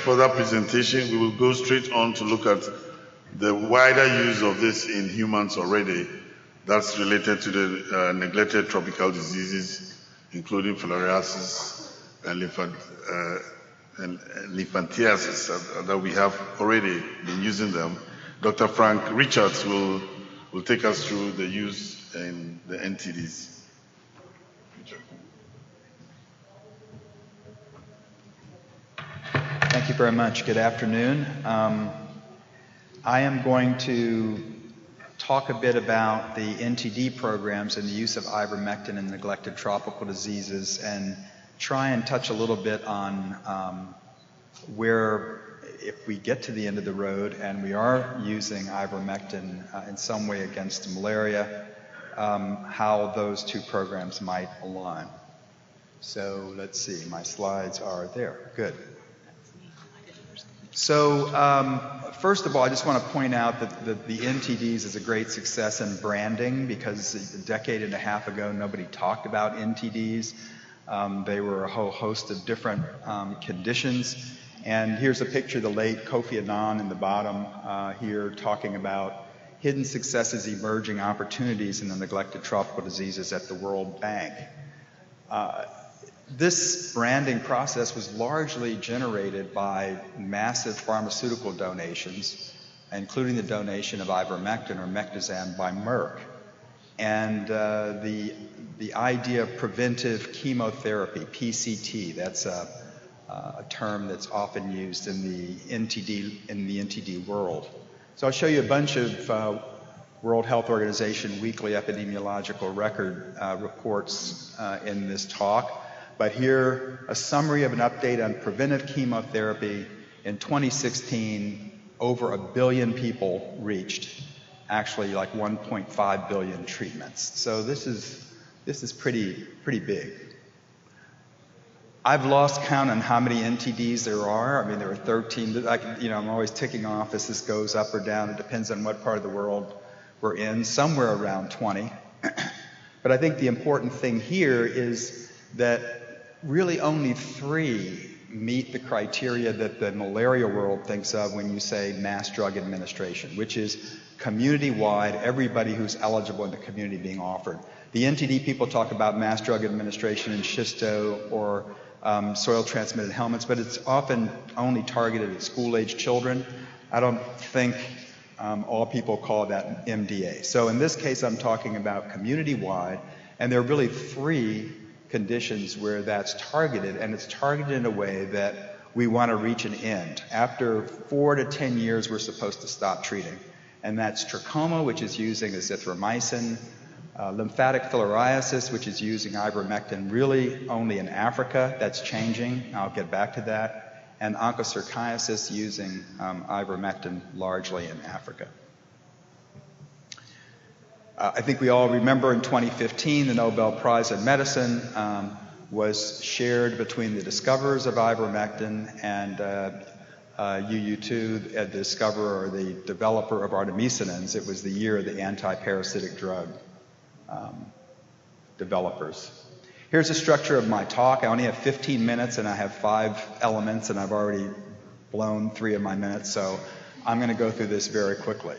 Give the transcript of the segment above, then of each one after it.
for that presentation. We will go straight on to look at the wider use of this in humans already. That's related to the neglected tropical diseases, including filariasis and elephantiasis that we have already been using them. Dr. Frank Richards will take us through the use in the NTDs. Thank you very much. Good afternoon. I am going to talk a bit about the NTD programs and the use of ivermectin in neglected tropical diseases, and try and touch a little bit on where, if we get to the end of the road and we are using ivermectin in some way against malaria, how those two programs might align. So let's see, my slides are there. Good. So first of all, I just want to point out that the NTDs is a great success in branding, because a decade and a half ago nobody talked about NTDs. They were a whole host of different conditions. And here's a picture of the late Kofi Annan in the bottom here, talking about hidden successes, emerging opportunities in the neglected tropical diseases at the World Bank. This branding process was largely generated by massive pharmaceutical donations, including the donation of ivermectin or Mectizan by Merck. And the idea of preventive chemotherapy, PCT, that's a term that's often used in the NTD world. So I'll show you a bunch of World Health Organization weekly epidemiological record reports in this talk. But here, a summary of an update on preventive chemotherapy. In 2016, over 1 billion people reached, actually like 1.5 billion treatments. So this is pretty big. I've lost count on how many NTDs there are. I mean, there are 13. I'm always ticking off as this goes up or down. It depends on what part of the world we're in, somewhere around 20. But I think the important thing here is that really only 3 meet the criteria that the malaria world thinks of when you say mass drug administration, which is community-wide, everybody who's eligible in the community being offered. The NTD people talk about mass drug administration in schisto or soil-transmitted helminths, but it's often only targeted at school-age children. I don't think all people call that MDA. So in this case, I'm talking about community-wide, and there are really 3 conditions where that's targeted, and it's targeted in a way that we want to reach an end. After 4 to 10 years, we're supposed to stop treating. And that's trachoma, which is using azithromycin, lymphatic filariasis, which is using ivermectin really only in Africa. That's changing. I'll get back to that. And onchocerciasis using ivermectin largely in Africa. I think we all remember in 2015 the Nobel Prize in Medicine was shared between the discoverers of ivermectin and UU2, the discoverer or the developer of artemisinins. It was the year of the anti-parasitic drug developers. Here's the structure of my talk. I only have 15 minutes and I have 5 elements, and I've already blown 3 of my minutes, so I'm going to go through this very quickly.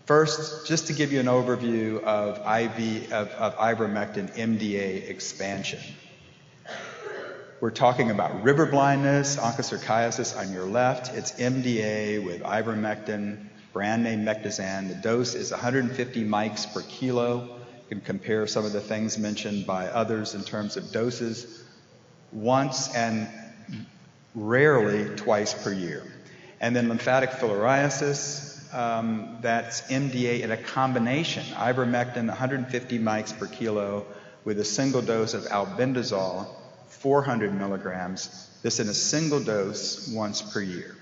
First, just to give you an overview of ivermectin MDA expansion. We're talking about river blindness, onchocerciasis on your left. It's MDA with ivermectin, brand name Mectizan. The dose is 150 mics per kilo. You can compare some of the things mentioned by others in terms of doses. Once and rarely twice per year. And then lymphatic filariasis. That's MDA in a combination, ivermectin 150 mics per kilo with a single dose of albendazole, 400 milligrams, this in a single dose once per year.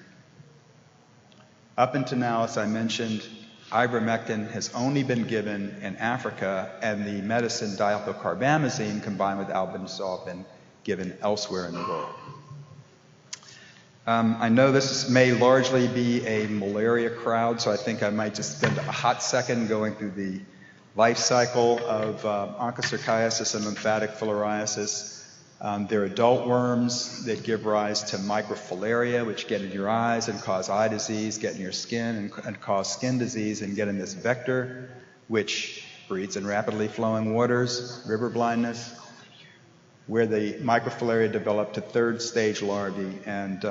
Up until now, as I mentioned, ivermectin has only been given in Africa, and the medicine diethylcarbamazine combined with albendazole have been given elsewhere in the world. I know this may largely be a malaria crowd, so I think I might just spend a hot second going through the life cycle of onchocerciasis and lymphatic filariasis. There are adult worms that give rise to microfilaria, which get in your eyes and cause eye disease, get in your skin and cause skin disease, and get in this vector, which breeds in rapidly flowing waters, river blindness, where the microfilaria develop to third stage larvae and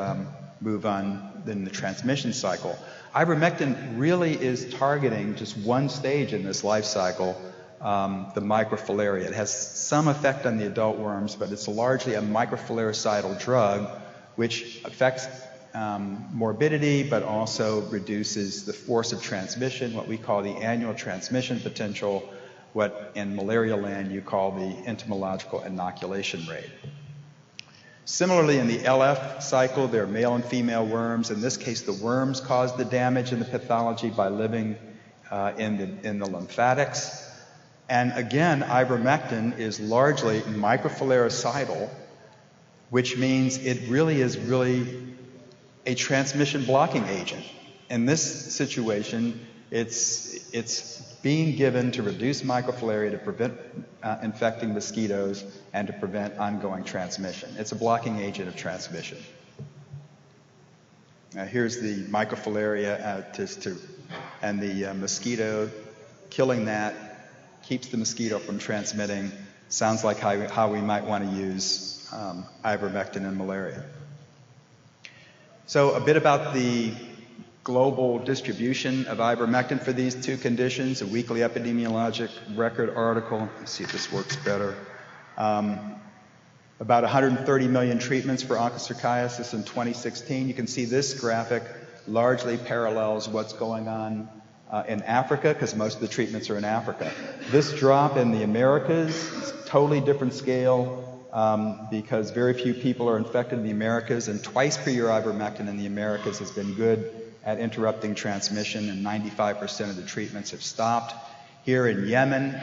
move on in the transmission cycle. Ivermectin really is targeting just one stage in this life cycle, the microfilaria. It has some effect on the adult worms, but it's largely a microfilaricidal drug which affects morbidity, but also reduces the force of transmission, what we call the annual transmission potential, what in malaria land you call the entomological inoculation rate. Similarly, in the LF cycle, there are male and female worms. In this case, the worms cause the damage in the pathology by living in the lymphatics. And again, ivermectin is largely microfilaricidal, which means it really is a transmission blocking agent. In this situation, it's being given to reduce microfilaria to prevent infecting mosquitoes and to prevent ongoing transmission. It's a blocking agent of transmission. Now here's the microfilaria and the mosquito. Killing that keeps the mosquito from transmitting. Sounds like how we might want to use ivermectin in malaria. So a bit about the global distribution of ivermectin for these two conditions, a weekly epidemiologic record article. Let's see if this works better. About 130 million treatments for onchocerciasis in 2016. You can see this graphic largely parallels what's going on in Africa, because most of the treatments are in Africa. This drop in the Americas is a totally different scale because very few people are infected in the Americas, and twice per year ivermectin in the Americas has been good at interrupting transmission, and 95% of the treatments have stopped. Here in Yemen,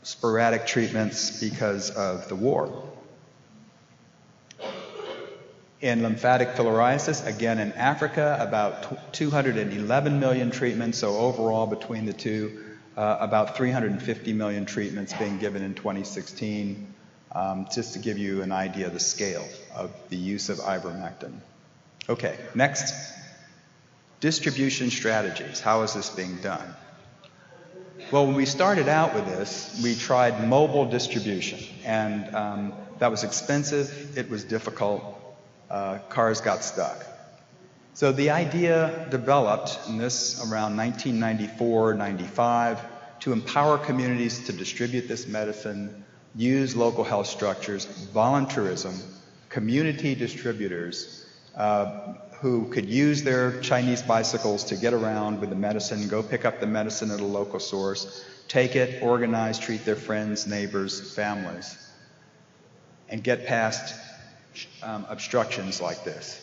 sporadic treatments because of the war. In lymphatic filariasis, again in Africa, about 211 million treatments, so overall between the two, about 350 million treatments being given in 2016, just to give you an idea of the scale of the use of ivermectin. Okay, next, distribution strategies. How is this being done? Well, when we started out with this, we tried mobile distribution, and that was expensive, it was difficult, cars got stuck. So the idea developed in this around 1994-95 to empower communities to distribute this medicine, use local health structures, volunteerism, community distributors who could use their Chinese bicycles to get around with the medicine, go pick up the medicine at a local source, take it, organize, treat their friends, neighbors, families, and get past obstructions like this.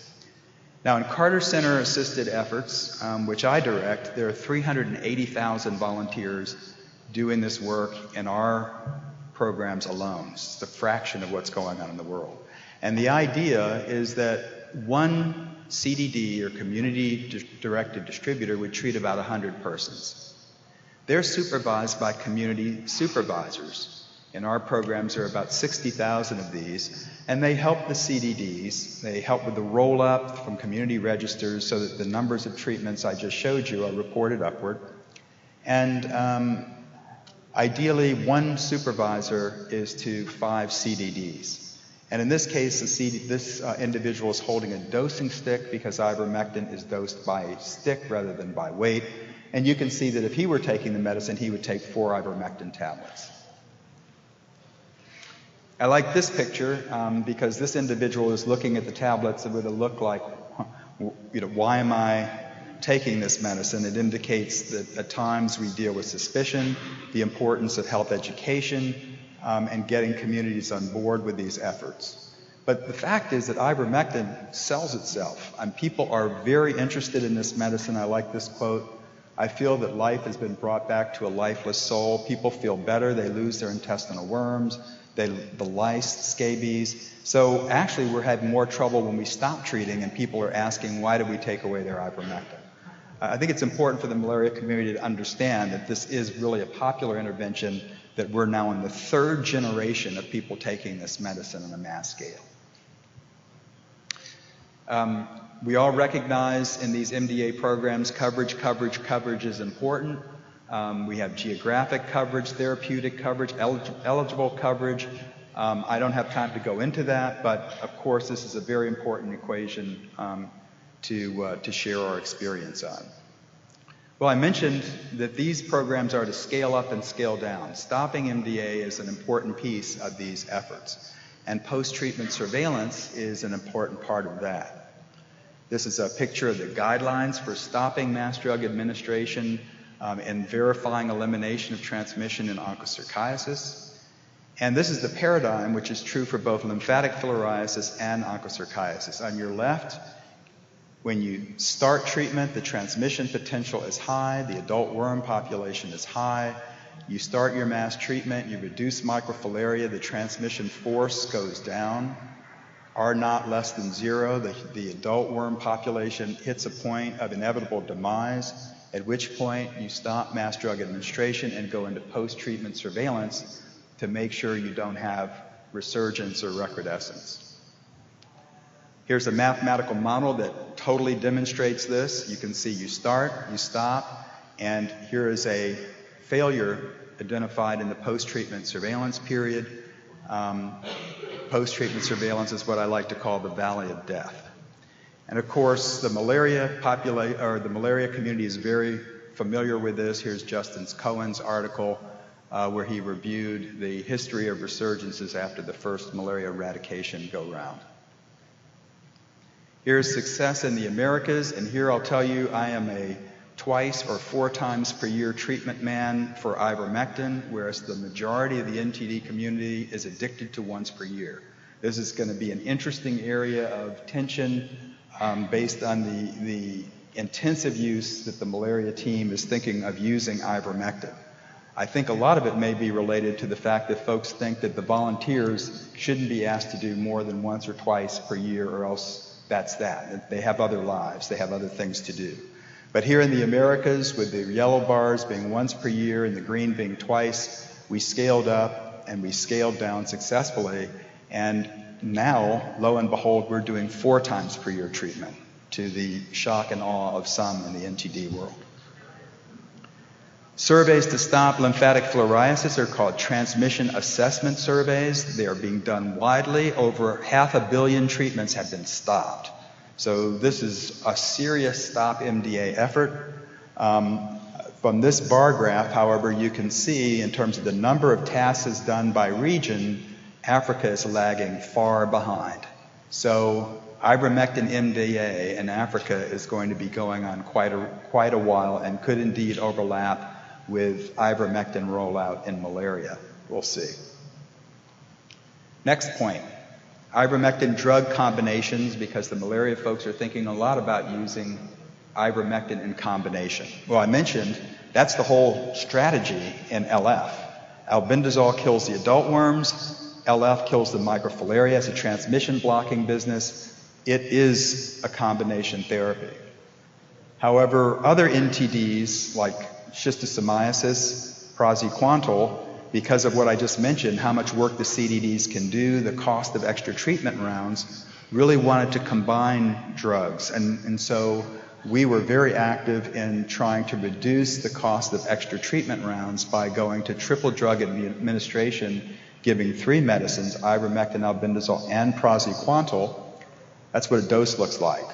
Now in Carter Center assisted efforts, which I direct, there are 380,000 volunteers doing this work in our programs alone. It's a fraction of what's going on in the world. And the idea is that one CDD, or community-directed distributor, would treat about 100 persons. They're supervised by community supervisors. In our programs, there are about 60,000 of these, and they help the CDDs. They help with the roll-up from community registers so that the numbers of treatments I just showed you are reported upward. And ideally, one supervisor is to 5 CDDs. And in this case, this individual is holding a dosing stick because ivermectin is dosed by a stick rather than by weight. And you can see that if he were taking the medicine, he would take 4 ivermectin tablets. I like this picture because this individual is looking at the tablets with a look like, why am I taking this medicine? It indicates that at times we deal with suspicion, the importance of health education, and getting communities on board with these efforts. But the fact is that ivermectin sells itself, and people are very interested in this medicine. I like this quote: "I feel that life has been brought back to a lifeless soul. People feel better, they lose their intestinal worms, the lice, scabies." So actually we're having more trouble when we stop treating and people are asking, why did we take away their ivermectin? I think it's important for the malaria community to understand that this is really a popular intervention that we're now in the third generation of people taking this medicine on a mass scale. We all recognize in these MDA programs coverage is important. We have geographic coverage, therapeutic coverage, eligible coverage. I don't have time to go into that, but of course this is a very important equation to share our experience on. Well, I mentioned that these programs are to scale up and scale down. Stopping MDA is an important piece of these efforts, and post-treatment surveillance is an important part of that. This is a picture of the guidelines for stopping mass drug administration and verifying elimination of transmission in onchocerciasis. And this is the paradigm which is true for both lymphatic filariasis and onchocerciasis. On your left, when you start treatment, the transmission potential is high, the adult worm population is high. You start your mass treatment, you reduce microfilaria, the transmission force goes down. R naught less than 0, the adult worm population hits a point of inevitable demise, at which point you stop mass drug administration and go into post-treatment surveillance to make sure you don't have resurgence or recrudescence. Here's a mathematical model that totally demonstrates this. You can see you start, you stop, and here is a failure identified in the post-treatment surveillance period. Post-treatment surveillance is what I like to call the valley of death. And of course, the malaria community is very familiar with this. Here's Justin Cohen's article where he reviewed the history of resurgences after the first malaria eradication go-round. Here's success in the Americas, and here I'll tell you I am a twice or 4 times per year treatment man for ivermectin, whereas the majority of the NTD community is addicted to once per year. This is going to be an interesting area of tension based on the intensive use that the malaria team is thinking of using ivermectin. I think a lot of it may be related to the fact that folks think that the volunteers shouldn't be asked to do more than once or twice per year, or else that's that. They have other lives, they have other things to do. But here in the Americas, with the yellow bars being once per year and the green being twice, we scaled up and we scaled down successfully. And now, lo and behold, we're doing 4 times per year treatment, to the shock and awe of some in the NTD world. Surveys to stop lymphatic filariasis are called transmission assessment surveys. They are being done widely. Over 500 million treatments have been stopped. So this is a serious Stop MDA effort. From this bar graph, however, you can see in terms of the number of tasks done by region, Africa is lagging far behind. So ivermectin MDA in Africa is going to be going on quite a while and could indeed overlap with ivermectin rollout in malaria. We'll see. Next point. Ivermectin drug combinations, because the malaria folks are thinking a lot about using ivermectin in combination. Well, I mentioned that's the whole strategy in LF. Albendazole kills the adult worms. LF kills the microfilaria as a transmission blocking business. It is a combination therapy. However, other NTDs like schistosomiasis, praziquantel, because of what I just mentioned, how much work the CDDs can do, the cost of extra treatment rounds, really wanted to combine drugs. And so we were very active in trying to reduce the cost of extra treatment rounds by going to triple drug administration, giving 3 medicines, ivermectin, albendazole, and praziquantel. That's what a dose looks like.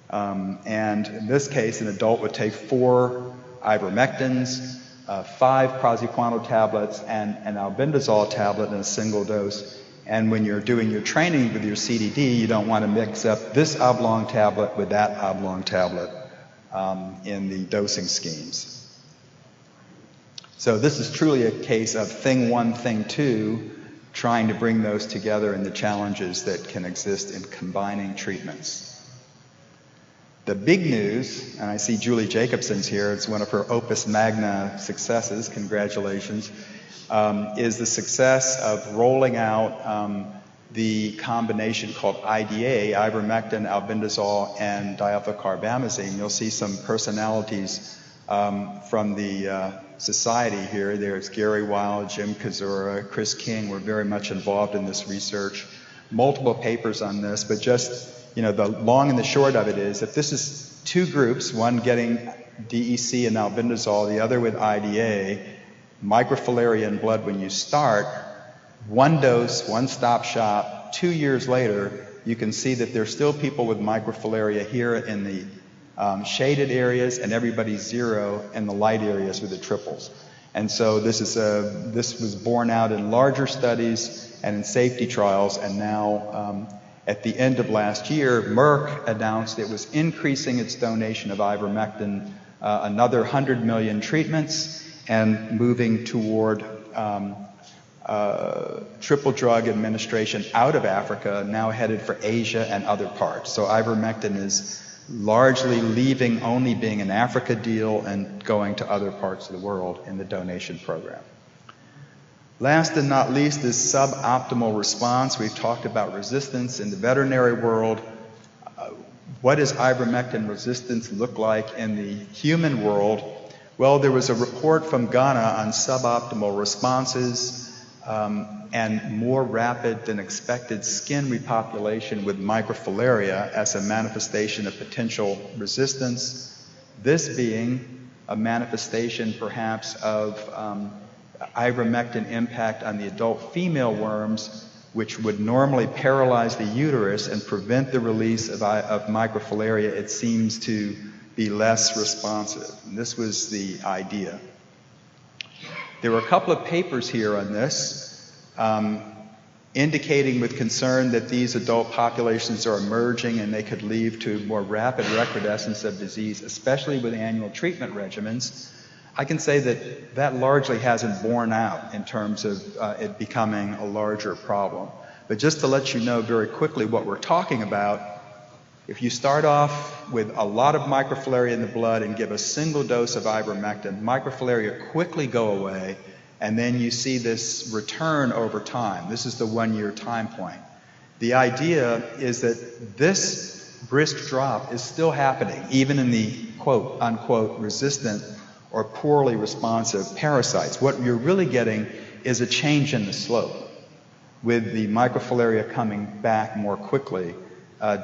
And in this case, an adult would take 4 ivermectins, 5 praziquantel tablets, and an albendazole tablet in a single dose. And when you're doing your training with your CDD, you don't want to mix up this oblong tablet with that oblong tablet in the dosing schemes. So this is truly a case of thing 1, thing 2, trying to bring those together and the challenges that can exist in combining treatments. The big news, and I see Julie Jacobson's here, it's one of her opus magna successes, congratulations, is the success of rolling out the combination called IDA, ivermectin, albendazole, and diethylcarbamazine. You'll see some personalities From the society here, there's Gary Weil, Jim Kazura, Chris King were very much involved in this research. Multiple papers on this, but just, the long and the short of it is, if this is two groups, one getting DEC and albendazole, the other with IDA, microfilariae in blood when you start, one dose, one stop shop, 2 years later, you can see that there's still people with microfilariae here in the shaded areas, and everybody's zero in the light areas with the triples. And so this was borne out in larger studies and in safety trials, and now at the end of last year, Merck announced it was increasing its donation of ivermectin another 100 million treatments and moving toward triple drug administration out of Africa, now headed for Asia and other parts. So ivermectin is largely leaving only being an Africa deal and going to other parts of the world in the donation program. Last and not least is suboptimal response. We've talked about resistance in the veterinary world. What does ivermectin resistance look like in the human world? Well, there was a report from Ghana on suboptimal responses and more rapid than expected skin repopulation with microfilaria as a manifestation of potential resistance. This being a manifestation perhaps of ivermectin impact on the adult female worms, which would normally paralyze the uterus and prevent the release of microfilaria. It seems to be less responsive. And this was the idea. There were a couple of papers here on this, indicating with concern that these adult populations are emerging and they could lead to more rapid recrudescence of disease, especially with annual treatment regimens. I can say that that largely hasn't borne out in terms of it becoming a larger problem. But just to let you know very quickly what we're talking about, if you start off with a lot of microfilaria in the blood and give a single dose of ivermectin, microfilaria quickly go away, and then you see this return over time. This is the 1 year time point. The idea is that this brisk drop is still happening, even in the quote unquote resistant or poorly responsive parasites. What you're really getting is a change in the slope, with the microfilaria coming back more quickly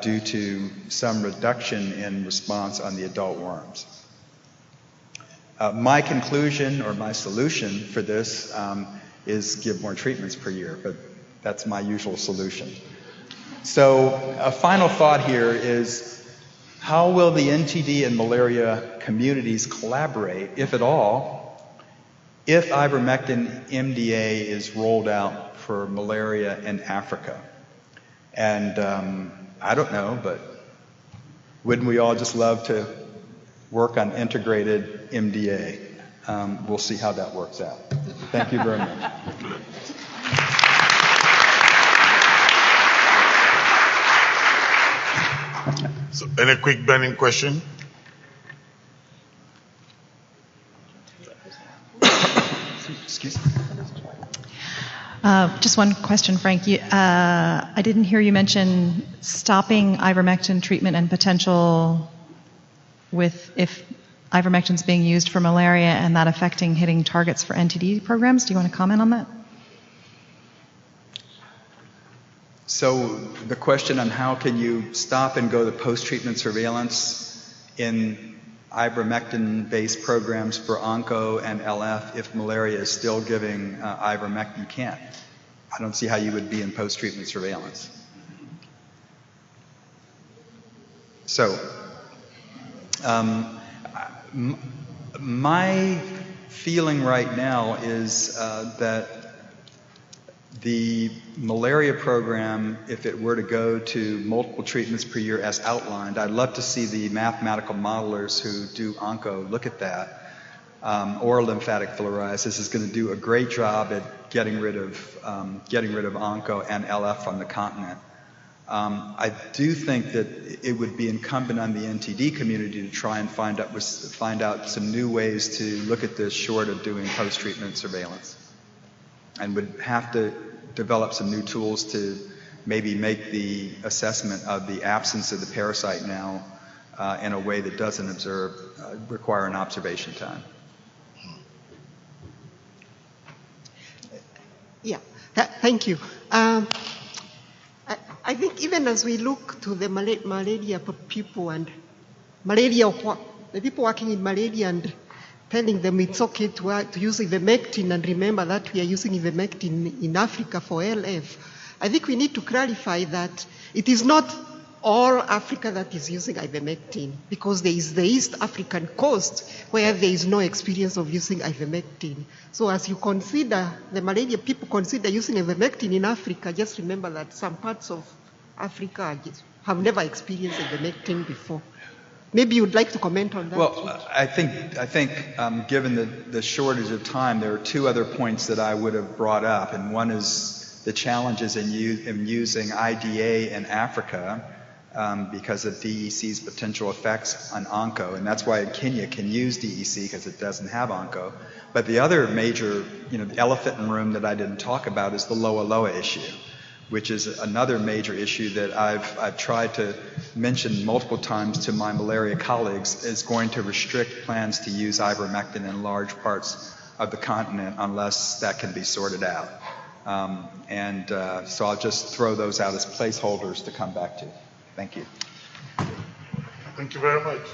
due to some reduction in response on the adult worms. My conclusion or my solution for this is give more treatments per year, but that's my usual solution. So a final thought here is, how will the NTD and malaria communities collaborate, if at all, if ivermectin MDA is rolled out for malaria in Africa? And I don't know, but wouldn't we all just love to work on integrated MDA? We'll see how that works out. Thank you very much. So, any quick burning question? Excuse me. Just one question, Frank. I didn't hear you mention stopping ivermectin treatment and potential if ivermectin is being used for malaria and that affecting hitting targets for NTD programs. Do you want to comment on that? So the question on how can you stop and go to post-treatment surveillance in ivermectin-based programs for onco and LF if malaria is still giving ivermectin? You can't. I don't see how you would be in post-treatment surveillance. So my feeling right now is that the malaria program, if it were to go to multiple treatments per year as outlined, I'd love to see the mathematical modelers who do onco look at that. Oral lymphatic filariasis is going to do a great job at getting rid of onco and LF on the continent. I do think that it would be incumbent on the NTD community to try and find out some new ways to look at this short of doing post-treatment surveillance, and would have to develop some new tools to maybe make the assessment of the absence of the parasite now in a way that doesn't require an observation time. Yeah, thank you. I think even as we look to the malaria people and the people working in malaria and telling them it's okay to use ivermectin, and remember that we are using ivermectin in Africa for LF. I think we need to clarify that it is not all Africa that is using ivermectin, because there is the East African coast where there is no experience of using ivermectin. So as you consider, the malaria people consider using ivermectin in Africa, just remember that some parts of Africa have never experienced ivermectin before. Maybe you'd like to comment on that. Well, I think given the shortage of time, there are two other points that I would have brought up, and one is the challenges in using IDA in Africa because of DEC's potential effects on onco, and that's why Kenya can use DEC because it doesn't have onco. But the other major, the elephant in the room that I didn't talk about is the Loa issue, which is another major issue that I've tried to mention multiple times to my malaria colleagues, is going to restrict plans to use ivermectin in large parts of the continent unless that can be sorted out. So I'll just throw those out as placeholders to come back to. Thank you. Thank you very much.